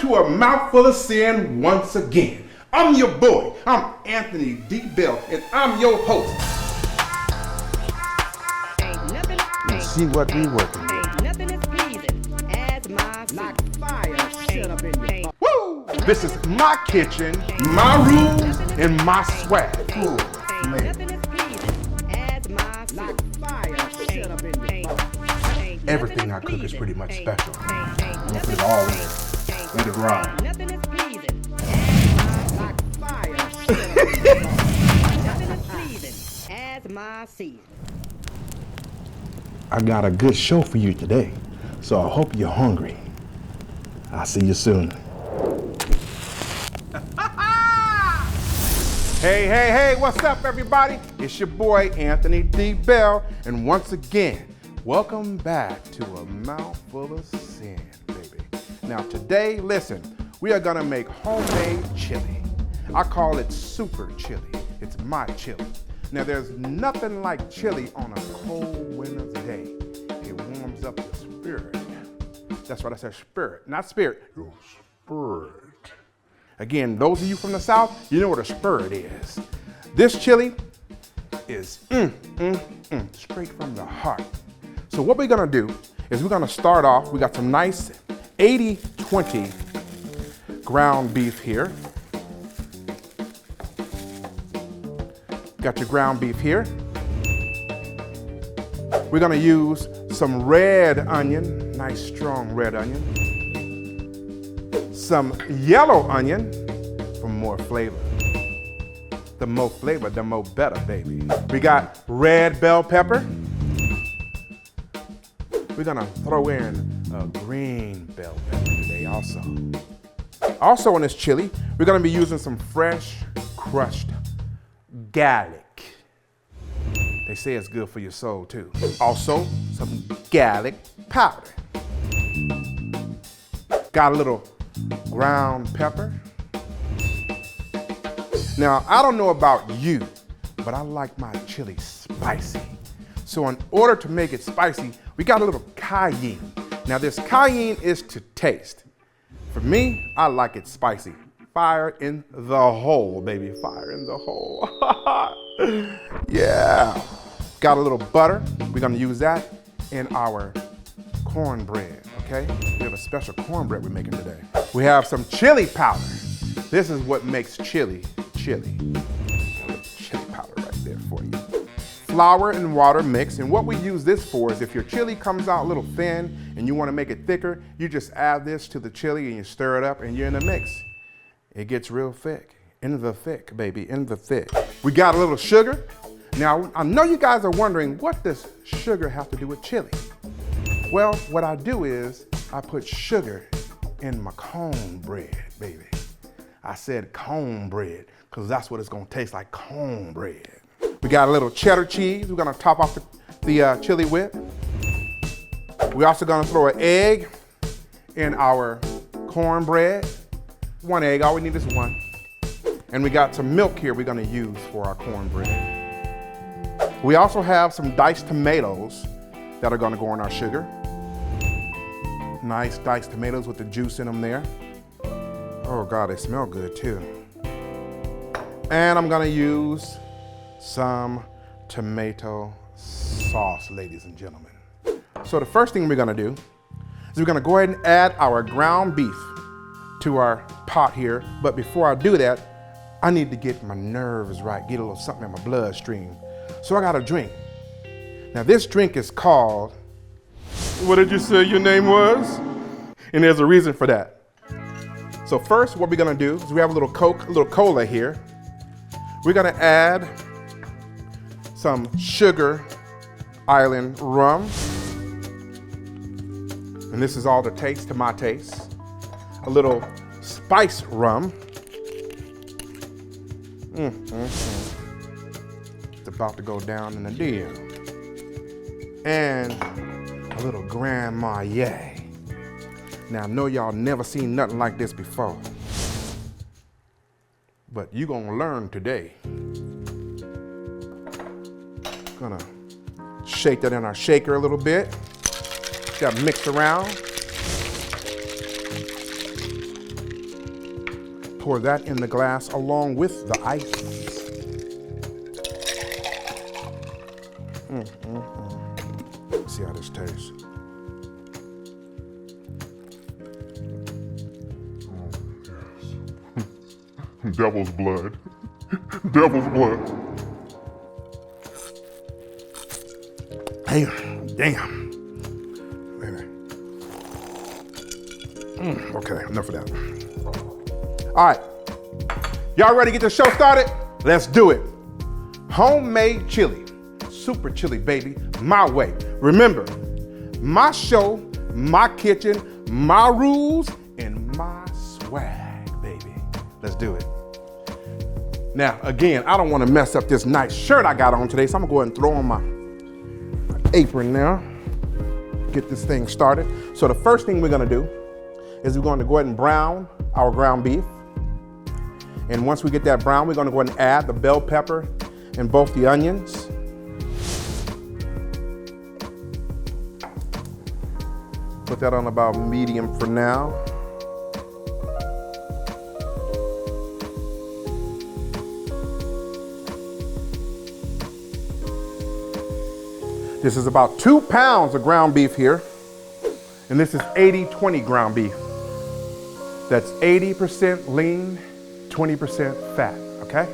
to a mouthful of sin once again. I'm your boy. I'm Anthony D. Bell, and I'm your host. Let's see what we working with. Woo! This is my kitchen, my rules, and my swag. Ooh, man. Everything I cook is pretty much special. I'm gonna put it all in. Let it ride. I got a good show for you today, so I hope you're hungry. I'll see you soon. Hey, what's up, everybody? It's your boy, Anthony D. Bell, and once again, welcome back to A Mouthful of Sin, baby. Now today, listen, we are gonna make homemade chili. I call it super chili. It's my chili. Now there's nothing like chili on a cold winter's day. It warms up your spirit. That's what I said, spirit, not spirit. Your spirit. Again, those of you from the South, you know what a spirit is. This chili is straight from the heart. So what we're gonna do is we're gonna start off, we got some nice 80-20 ground beef here. Got your ground beef here. We're gonna use some red onion, nice strong red onion. Some yellow onion for more flavor. The more flavor, the more better, baby. We got red bell pepper. We're gonna throw in a green bell pepper today also. Also in this chili, we're gonna be using some fresh crushed garlic. They say it's good for your soul too. Also, some garlic powder. Got a little ground pepper. Now, I don't know about you, but I like my chili spicy. So in order to make it spicy, we got a little cayenne. Now this cayenne is to taste. For me, I like it spicy. Fire in the hole, baby, fire in the hole. Yeah. Got a little butter. We're gonna use that in our cornbread, okay? We have a special cornbread we're making today. We have some chili powder. This is what makes chili, chili. Chili powder right there for you. Flour and water mix, and what we use this for is if your chili comes out a little thin and you wanna make it thicker, you just add this to the chili and you stir it up and you're in the mix. It gets real thick. In the thick, baby, in the thick. We got a little sugar. Now, I know you guys are wondering, what does sugar have to do with chili? Well, what I do is I put sugar in my cornbread, baby. I said cornbread, because that's what it's gonna taste like, cornbread. We got a little cheddar cheese we're gonna top off the chili with. We're also gonna throw an egg in our cornbread. One egg, all we need is one. And we got some milk here we're gonna use for our cornbread. We also have some diced tomatoes that are gonna go in our sugar. Nice diced tomatoes with the juice in them there. Oh God, they smell good too. And I'm gonna use some tomato sauce, ladies and gentlemen. So the first thing we're gonna do is we're gonna go ahead and add our ground beef to our pot here. But before I do that, I need to get my nerves right, get a little something in my bloodstream. So I got a drink. Now this drink is called, what did you say your name was? And there's a reason for that. So first, what we're gonna do is we have a little Coke, a little cola here. We're gonna add some Sugar Island rum. And this is all the taste, to my taste. A little spice rum. It's about to go down in the deal. And a little Grand Marnier. Now I know y'all never seen nothing like this before, but you gonna learn today. Gonna shake that in our shaker a little bit. Got mixed around. pour that in the glass along with the ice. See how this tastes. Devil's blood. Devil's blood. Damn. Wait a minute. Okay, enough of that. All right. Y'all ready to get the show started? Let's do it. Homemade chili. Super chili, baby. My way. Remember, my show, my kitchen, my rules, and my swag, baby. Let's do it. Now, again, I don't want to mess up this nice shirt I got on today, so I'm going to go ahead and throw on my apron now. Get this thing started. So the first thing we're going to do is we're going to go ahead and brown our ground beef. And once we get that brown, we're going to go ahead and add the bell pepper and both the onions. Put that on about medium for now. This is about 2 pounds of ground beef here. And this is 80-20 ground beef. That's 80% lean, 20% fat, okay?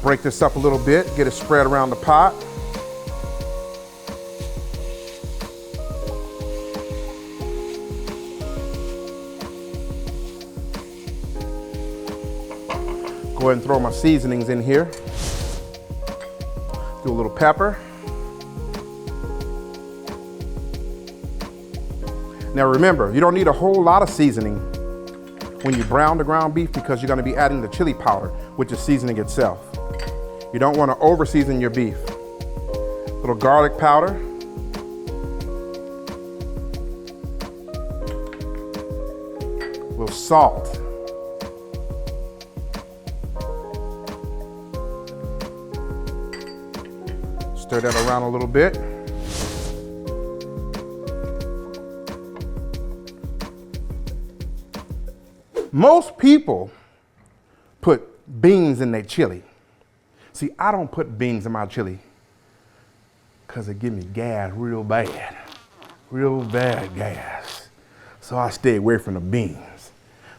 Break this up a little bit, get it spread around the pot. Go ahead and throw my seasonings in here. Do a little pepper. Now remember, you don't need a whole lot of seasoning when you brown the ground beef because you're going to be adding the chili powder, which is seasoning itself. You don't want to over season your beef. A little garlic powder. A little salt. Stir that around a little bit. Most people put beans in their chili. See, I don't put beans in my chili because it give me gas real bad gas. So I stay away from the beans.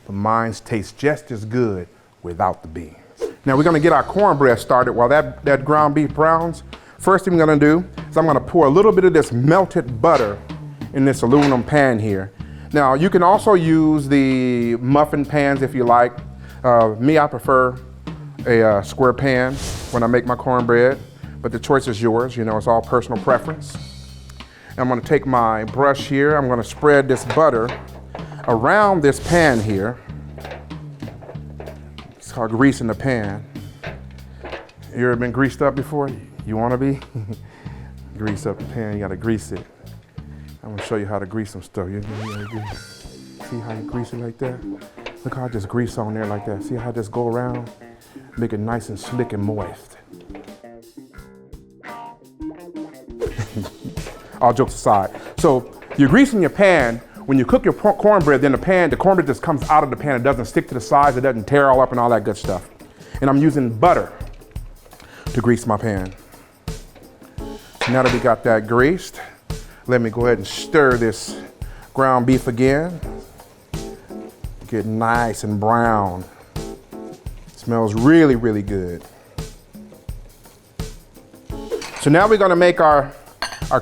But mine tastes just as good without the beans. Now we're gonna get our cornbread started while that ground beef browns. First thing I'm gonna do is I'm gonna pour a little bit of this melted butter in this aluminum pan here. Now you can also use the muffin pans if you like. Me, I prefer a square pan when I make my cornbread, but the choice is yours. You know, it's all personal preference. And I'm gonna take my brush here. I'm gonna spread this butter around this pan here. It's called greasing the pan. You ever been greased up before? You wanna be? Grease up the pan, you gotta grease it. I'm gonna show you how to grease some stuff. See how you grease it like that? Look how I just grease on there like that. See how I just go around? Make it nice and slick and moist. All jokes aside. So you're greasing your pan. When you cook your cornbread, then the cornbread just comes out of the pan. It doesn't stick to the sides. It doesn't tear all up and all that good stuff. And I'm using butter to grease my pan. Now that we got that greased, let me go ahead and stir this ground beef again. Get nice and brown. Smells really, really good. So now we're gonna make our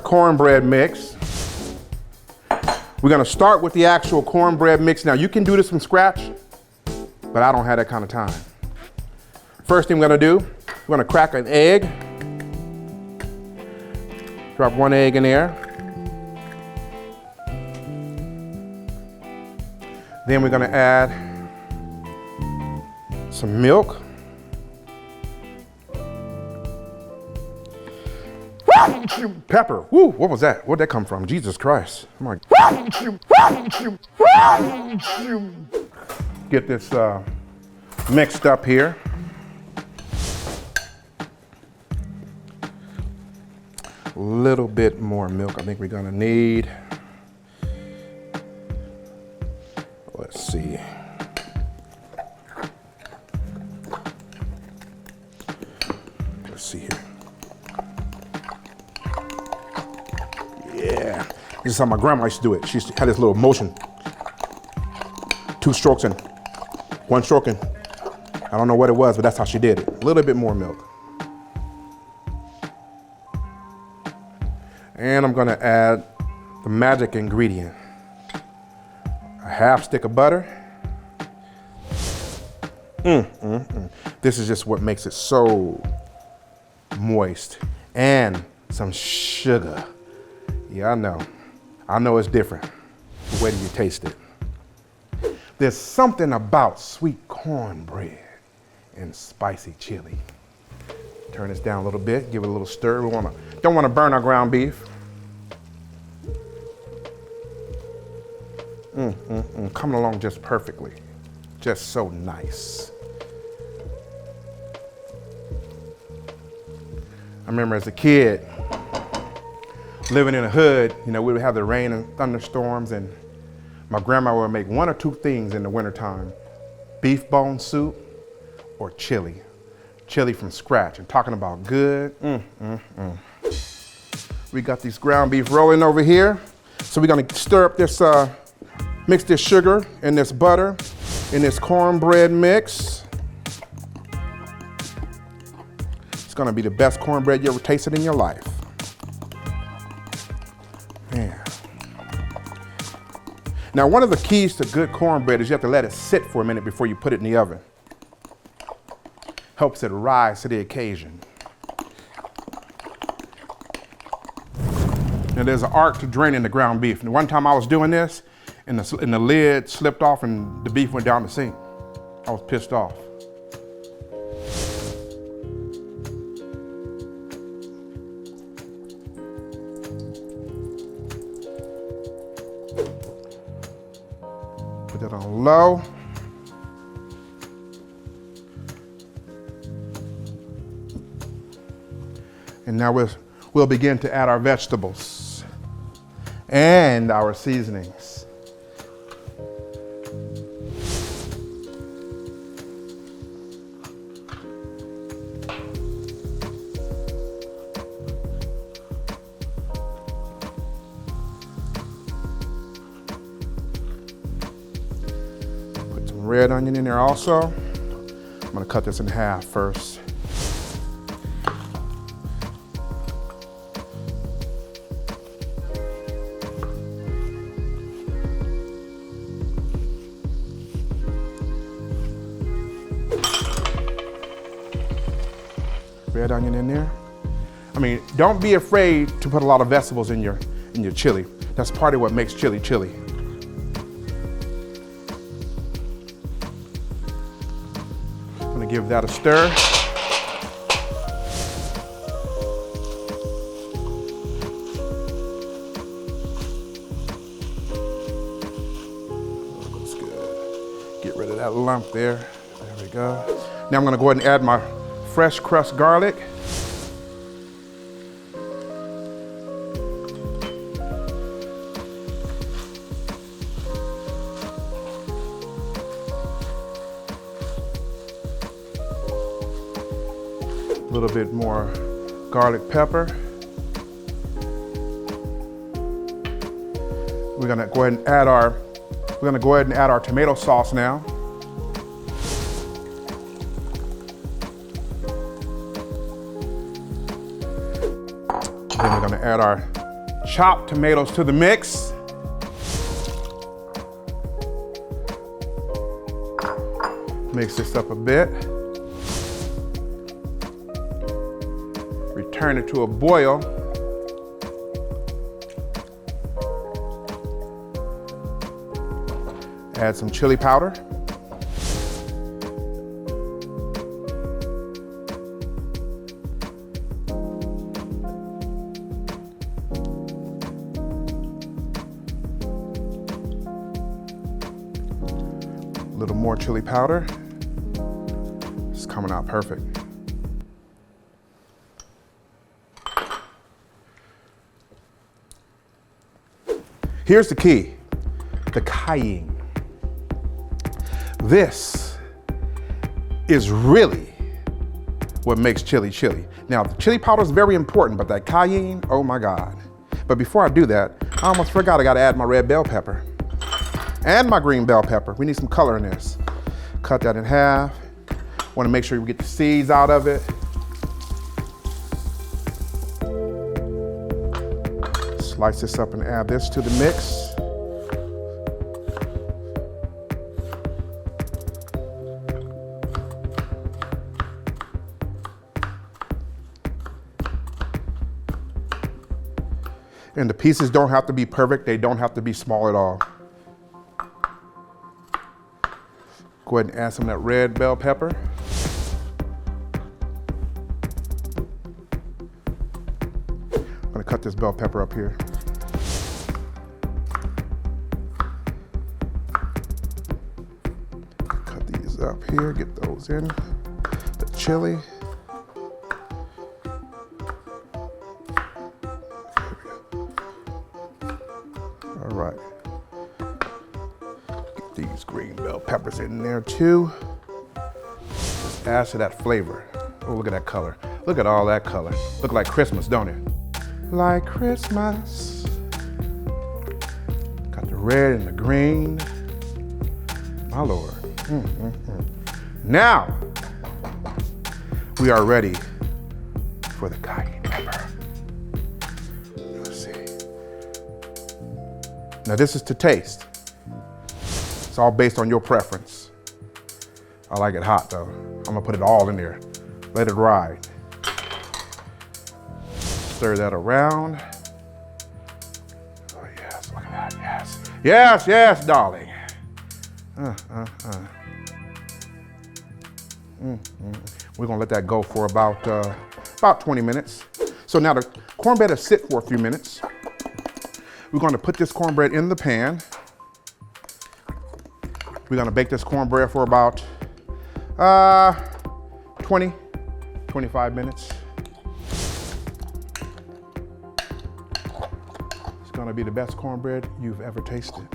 cornbread mix. We're gonna start with the actual cornbread mix. Now you can do this from scratch, but I don't have that kind of time. First thing we're gonna do, we're gonna crack an egg. Drop one egg in there. Then we're gonna add some milk. Pepper. Woo, what was that? Where'd that come from? Jesus Christ. Get this mixed up here. A little bit more milk I think we're gonna need. Let's see here. Yeah. This is how my grandma used to do it. She used to have this little motion. 2 strokes and 1 stroke and I don't know what it was, but that's how she did it. A little bit more milk. And I'm gonna add the magic ingredient. A half stick of butter. This is just what makes it so moist. And some sugar. Yeah, I know. I know it's different. But wait till you taste it. There's something about sweet cornbread and spicy chili. Turn this down a little bit, give it a little stir. We don't want to burn our ground beef. Coming along just perfectly. Just so nice. I remember as a kid, living in the hood, you know, we would have the rain and thunderstorms, and my grandma would make 1 or 2 things in the wintertime: beef bone soup or chili. Chili from scratch. And talking about good, We got these ground beef rolling over here. So we're gonna stir up this, mix this sugar and this butter in this cornbread mix. It's gonna be the best cornbread you ever tasted in your life. Man. Now, one of the keys to good cornbread is you have to let it sit for a minute before you put it in the oven. Helps it rise to the occasion. Now, there's an art to draining the ground beef. And one time I was doing this, and the lid slipped off and the beef went down the sink. I was pissed off. Put that on low. And now we'll begin to add our vegetables and our seasonings. Put some red onion in there also. I'm gonna cut this in half first. Red onion in there. I mean, don't be afraid to put a lot of vegetables in your chili. That's part of what makes chili chili. I'm gonna give that a stir. Looks good. Get rid of that lump there. There we go. Now I'm gonna go ahead and add my fresh crushed garlic. A little bit more garlic pepper. We're gonna go ahead and add our tomato sauce now. Then we're gonna add our chopped tomatoes to the mix. Mix this up a bit. Return it to a boil. Add some chili powder. A little more chili powder. It's coming out perfect. Here's the key, the cayenne. This is really what makes chili chili. Now, the chili powder is very important, but that cayenne, oh my God. But before I do that, I almost forgot I gotta add my red bell pepper and my green bell pepper. We need some color in this. Cut that in half. Wanna make sure we get the seeds out of it. Slice this up and add this to the mix. And the pieces don't have to be perfect. They don't have to be small at all. Go ahead and add some of that red bell pepper. I'm gonna cut this bell pepper up here. Cut these up here, get those in. The chili. All right. Get these green bell peppers in there too. Just add to that flavor. Oh, look at that color. Look at all that color. Look like Christmas, don't it? Like Christmas. Got the red and the green. My Lord. Now, we are ready for the cayenne pepper. Let's see. Now this is to taste. It's all based on your preference. I like it hot though. I'm gonna put it all in there. Let it ride. Stir that around. Oh yes, look at that, yes. Yes, yes, darling. We're gonna let that go for about 20 minutes. So now the cornbread will sit for a few minutes. We're gonna put this cornbread in the pan. We're gonna bake this cornbread for about 20, 25 minutes. It's gonna be the best cornbread you've ever tasted.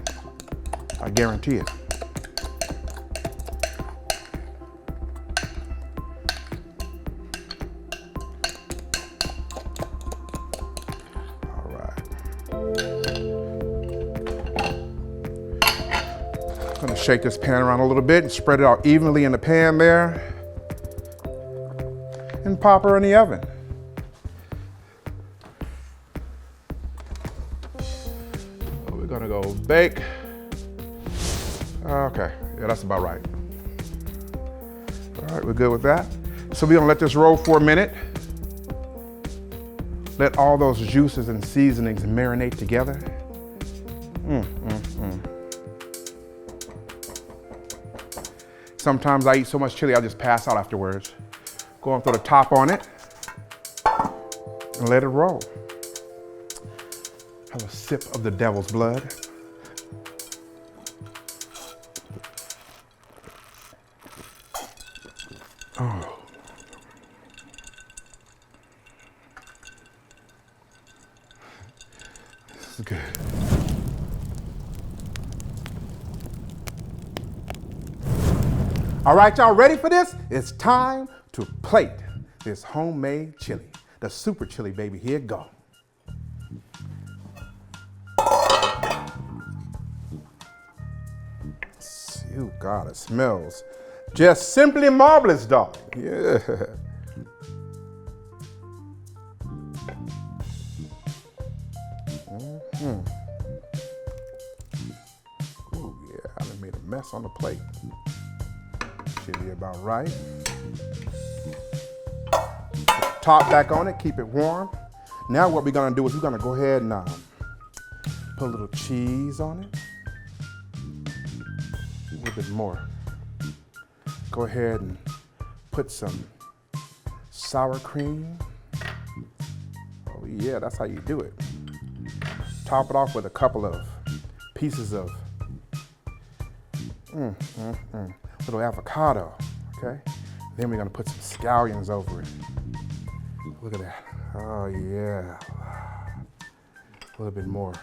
I guarantee it. All right. I'm gonna shake this pan around a little bit and spread it out evenly in the pan there. And pop her in the oven. We're gonna go bake. Okay, yeah, that's about right. All right, we're good with that. So we're gonna let this roll for a minute. Let all those juices and seasonings marinate together. Sometimes I eat so much chili, I just pass out afterwards. Go and throw the top on it and let it roll. Have a sip of the devil's blood. Oh. This is good. All right, y'all ready for this? It's time to plate this homemade chili. The super chili, baby, here it go. Oh God, it smells just simply marvelous, dog. Yeah. Oh yeah, I done made a mess on the plate. Should be about right. Top back on it, keep it warm. Now what we're gonna do is we're gonna go ahead and put a little cheese on it. A little bit more. Go ahead and put some sour cream. Oh yeah, that's how you do it. Top it off with a couple of pieces of little avocado, okay? Then we're gonna put some scallions over it. Look at that. Oh yeah. A little bit more.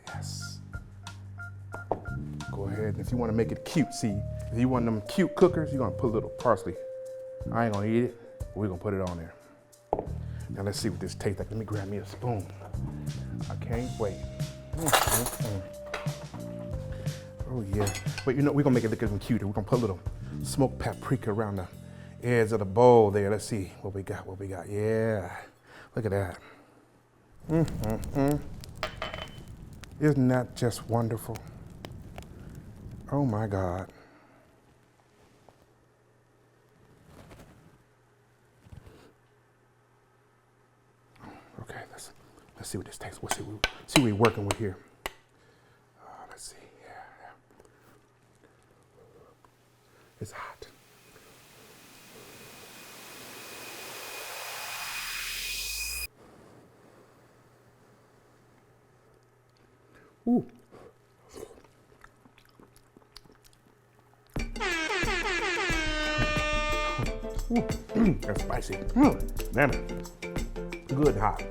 Yes. Go ahead, and if you want to make it cute, see, If you want them cute cookers, you're gonna put a little parsley. I ain't gonna eat it, but we're gonna put it on there. Now let's see what this tastes like. Let me grab me a spoon. I can't wait. Oh yeah. But you know, we're gonna make it look even cuter. We're gonna put a little smoked paprika around the edge of the bowl there. Let's see what we got, Yeah, look at that. Isn't that just wonderful? Oh my God. Okay, let's see what this tastes. Let's see what we're working with here. Let's see. Yeah. It's hot. Ooh. That's spicy. Damn it. Good hot.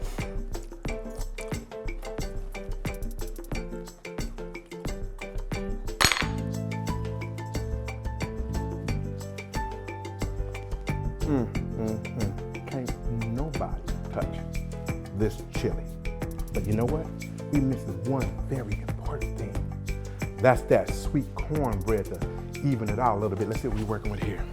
Can't nobody touch this chili. But you know what? We missing one very important thing. That's that sweet cornbread to even it out a little bit. Let's see what we're working with here.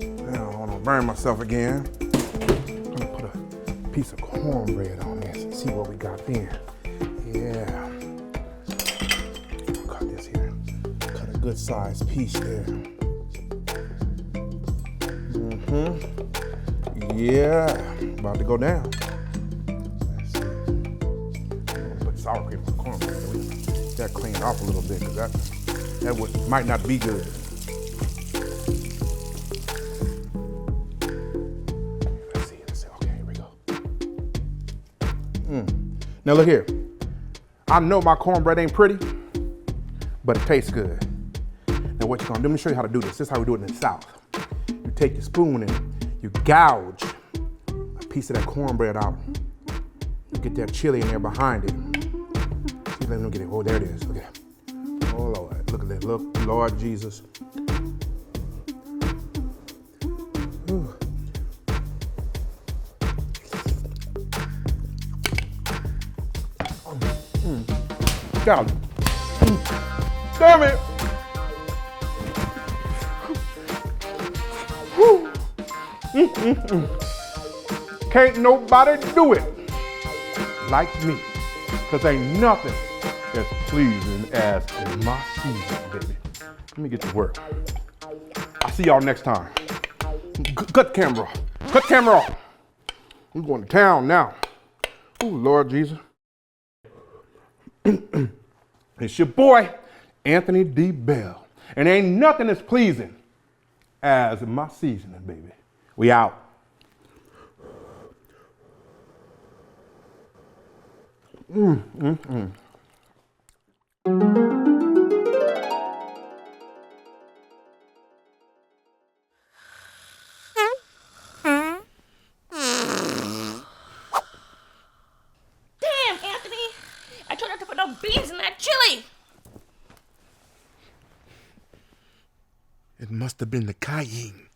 I don't want to burn myself again. I'm gonna put a piece of cornbread on this and see what we got there. Yeah. Cut this here. Cut a good sized piece there. Yeah, about to go down. Let's see. I'm gonna put sour cream on cornbread. So we get that cleaned off a little bit because that might not be good. Let's see. Okay, here we go. Now look here. I know my cornbread ain't pretty, but it tastes good. Now what you're gonna do, let me show you how to do this. This is how we do it in the South. You take your spoon and you gouge a piece of that cornbread out. You get that chili in there behind it. See, let me get it. Oh, there it is. Look at that. Oh, Lord. Look at that. Look, Lord Jesus. Ooh. God. Damn it. Woo. Can't nobody do it like me, because ain't nothing as pleasing as my season, baby. Let me get to work. I'll see y'all next time. Cut camera off. Cut camera off. I'm going to town now. Oh, Lord Jesus. It's your boy, Anthony D. Bell. And ain't nothing as pleasing as my seasoning, baby. We out. I told you not to put no beans in that chili. It must have been the cayenne.